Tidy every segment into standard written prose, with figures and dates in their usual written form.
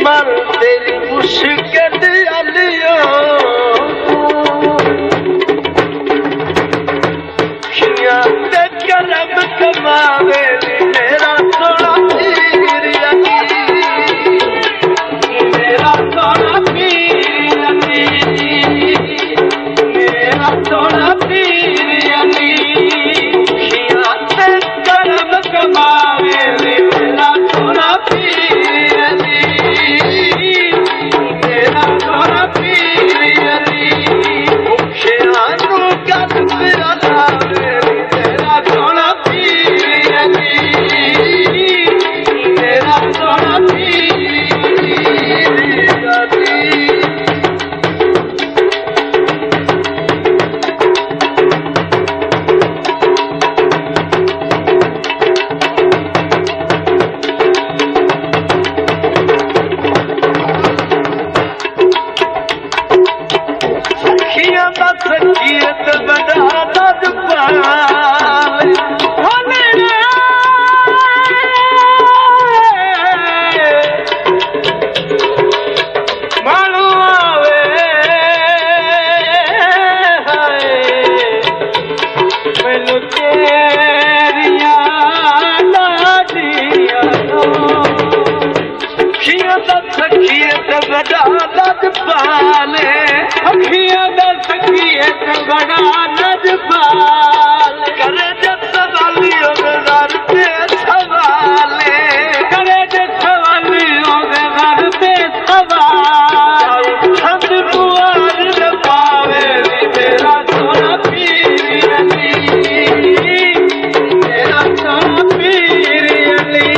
मर तेरी मुश्किल अलियो खिया ते करम कमावे मेरा सोना पीर अली मेरा सोना पीर अली मेरा सोना पीर अली खिया ते करम कमावे मेरा सोना पीर अली मेरा सोना पीर अली खिया नू गल मेरा लावे मेरा सोना पीर अली मेरा सोना पीर अली सखियां दा सखियत बड़ा दज पाए होने मानू आवे मैनू तेरिया लाडियां सखियां दा सखियत बड़ा दज पाले अखियां दा सखियत बड़ा नजपाल करे जब सवालियों में घर पे सवाले करे जब सवालियों में घर पे सवाल हम बुआर न पावे मेरा सोना पीर अली मेरा सोना पीर अली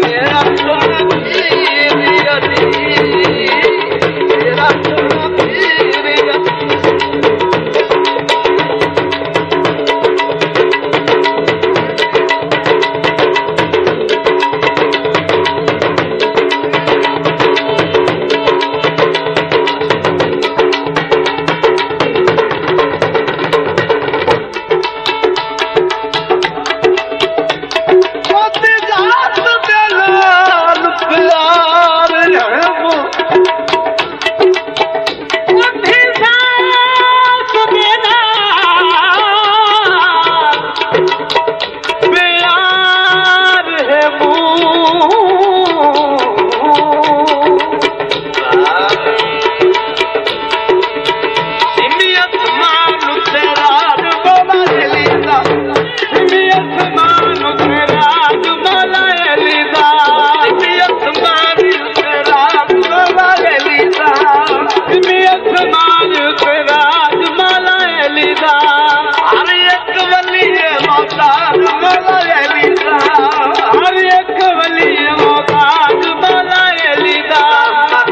मेरा सोना पीर अली मेरा सोना पीर अली मोती जात दे लाल प्यार रहमो मोती जात दे लाल प्यार है सिमियत मानु तेरा बोला जलीला सिमियत मानु तेरा बोला जलीला सिमियत मानु तेरा बोला जलीला सिमियत मानु तेरा बोला जलीला हर एक वली मोहताज बोला जलीला हर एक वली मोहताज बोला जलीला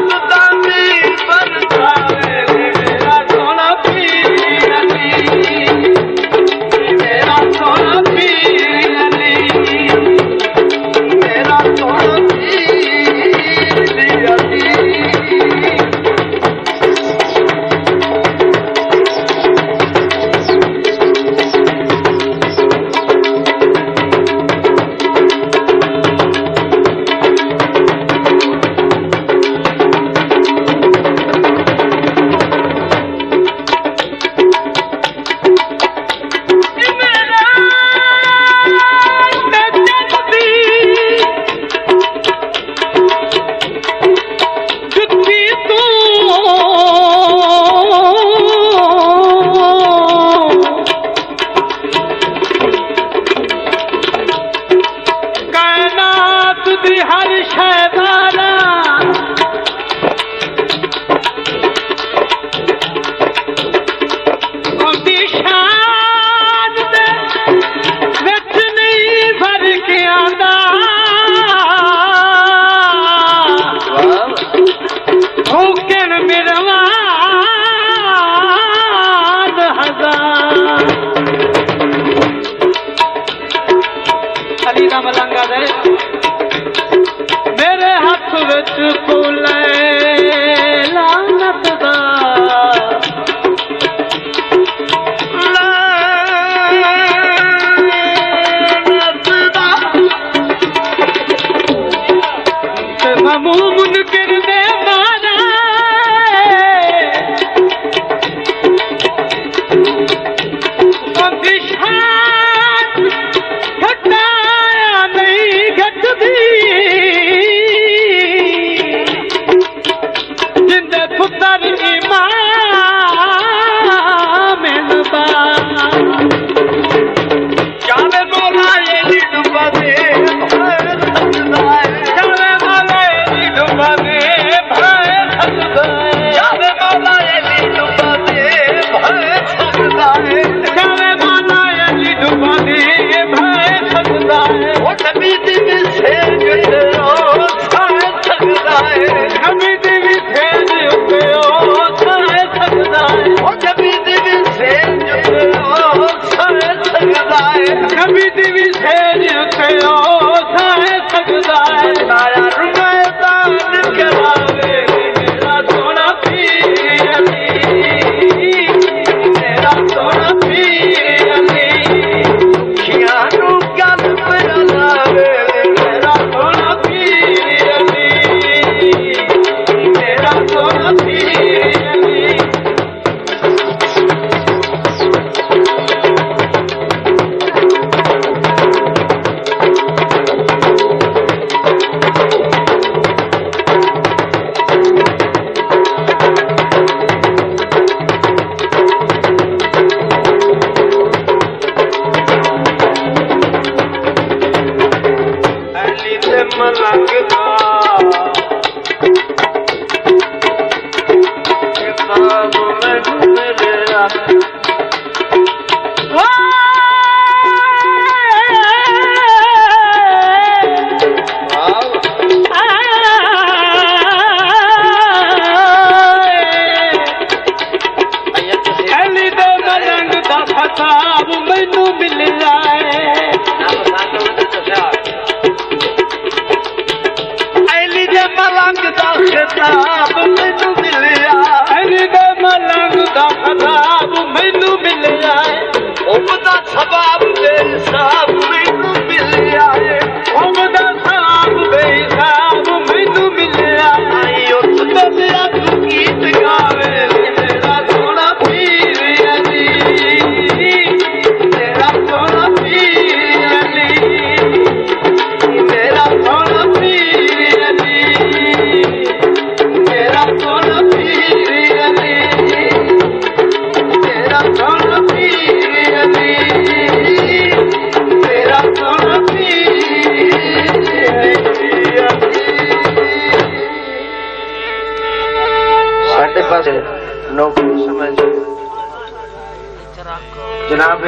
मस्तानी बनतावे मेरा सोना पीर अली मेरा सोना पीर अली मेरा सोना पीर अली हर शहदारा उनकी शान दे विच नहीं भर के आंदा भूकन मिरवान हजार अली दा मलंगा दे मेरे हाथ विच फूल लानत दा लानत दा ਮੂੰਹ ਮੁਨਕਿਰ ਦੇ ਮਾਰੇ ਅੰਗਿਸ਼ਾਨ ਘਟਾਇਆ ਨਹੀਂ ਘਟਦੀ ਜਿੰਦੇ ਪੁੱਤਰ ਇਮਾਮ ਨਬਾ ਚਾਵੇ ਮੌਲਾ ਇਹ ਡੁੱਬਾ ਦੇ ਚਾਵੇ ਮੌਲਾ ਇਹ ਡੁੱਬਾ ਦੇ ਭੈ ਸਕਦਾ ਚਾਵੇ ਮੌਲਾ ਇਹ ਡੁੱਬਾ ਦੇ ਭੈ ਸਕਦਾ ਹੈ ਚਾਵੇ ਮੌਲਾ ਇਹ ਡੁੱਬਾ ਦੇ ਭੈ ਸਕਦਾ ਉਹ ਨਬੀ ਦੀ ਸੇਜ ਤੇ ਉਹ ਸਾਹ ਸਕਦਾ ਹੈ ਨਬੀ ਦੀ ਸੇਜ ਉੱਤੇ ਉਹ ਸਾਹ ਸਕਦਾ ਉਹ ਨਬੀ ਦੀ ਸੇਜ ਤੇ ਉਹ ਸਾਹ ਸਕਦਾ ਹੈ ਨਬੀ ਦੀ ਸੇਜ ਉੱਤੇ ਉਹ ਸਾਹ ਸਕਦਾ ਸਾਰਾ ਰੁਮੈਦਾਨ ਕਰਾਵੇ ਮੇਰਾ ਸੋਹਣਾ ਪੀਰ ਅਲੀ ਮੇਰਾ ਸੋਹਣਾ ਪੀਰ ਅਲੀ ਖਿਆ ਨੂੰ ਗੱਲ ਲਾਵੇ ਮੇਰਾ ਸੋਹਣਾ ਪੀਰ ਅਲੀ ਮੇਰਾ ਸੋਹਣਾ ਪੀਰ ਅਲੀ ਅਲੀ ਤੇ ਮਲੰਗ ਦਾ ਕਿਤਾਬ ਮੈਨੂੰ ਮਿਲਿਆ ਅਲੀ ਦੇ ਮਲੰਗ ਦਾ ਖਤਾਬ ਮੈਨੂੰ ਮਿਲਿਆ ਅਲੀ ਦੇ ਮਲੰਗ ਦਾ ਖਿਤਾਬ ਮੈਨੂੰ ਮਿਲਿਆ ਅਲੀ ਦੇ ਮਲੰਗ ਦਾ ਖਤਾਬ ਮੈਨੂੰ ਮਿਲਿਆ ਉਹਦਾ ਸਬਾਬ ਬੇਸਾਬ ਮੈਨੂੰ ਮਿਲਿਆ ਉਹਦਾ ਸਾਬ ਬੇਸਾਬ ਮੈਨੂੰ ਮਿਲਿਆ ਆਈ ਉਸ ਦਲਿਆ ਤੂੰ ਗੀਤ ਗਾਵੇ ਮੇਰਾ ਸੋਹਣਾ ਪੀਰ ਅਲੀ ਮੇਰਾ ਸੋਹਣਾ ਪੀਰ ਅਲੀ ਮੇਰਾ ਸੋਹਣਾ ਪੀਰ ਅਲੀ ਮੇਰਾ ਸੋਹਣਾ ਪੀਰ ਅਲੀ ਮੇਰਾ ਸੋਹਣਾ ਪੀਰ ਅਲੀ ਮੇਰਾ ਸੋਹਣਾ ਸਾਡੇ ਪਾਸੇ ਨੌਕਰੀ ਸਮਝ ਜਨਾਬ